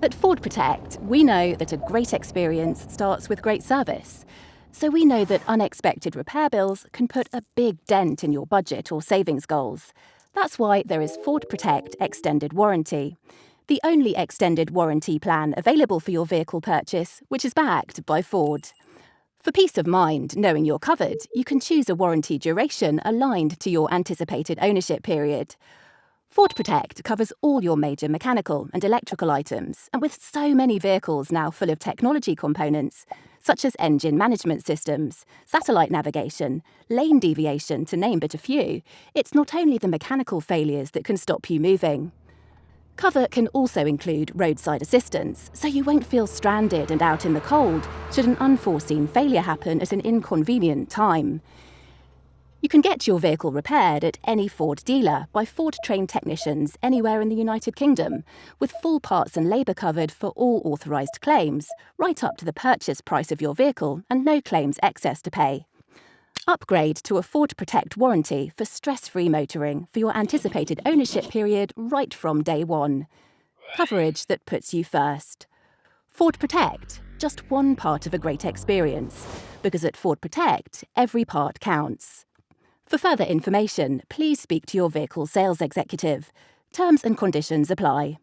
At Ford Protect, we know that a great experience starts with great service. So we know that unexpected repair bills can put a big dent in your budget or savings goals. That's why there is Ford Protect Extended Warranty, the only extended warranty plan available for your vehicle purchase, which is backed by Ford. For peace of mind, knowing you're covered, you can choose a warranty duration aligned to your anticipated ownership period. Ford Protect covers all your major mechanical and electrical items, and with so many vehicles now full of technology components, such as engine management systems, satellite navigation, lane deviation, to name but a few, it's not only the mechanical failures that can stop you moving. Cover can also include roadside assistance, so you won't feel stranded and out in the cold should an unforeseen failure happen at an inconvenient time. You can get your vehicle repaired at any Ford dealer by Ford-trained technicians anywhere in the United Kingdom, with full parts and labour covered for all authorised claims, right up to the purchase price of your vehicle and no claims excess to pay. Upgrade to a Ford Protect warranty for stress-free motoring for your anticipated ownership period right from day one. Coverage that puts you first. Ford Protect, just one part of a great experience, because at Ford Protect, every part counts. For further information, please speak to your vehicle sales executive. Terms and conditions apply.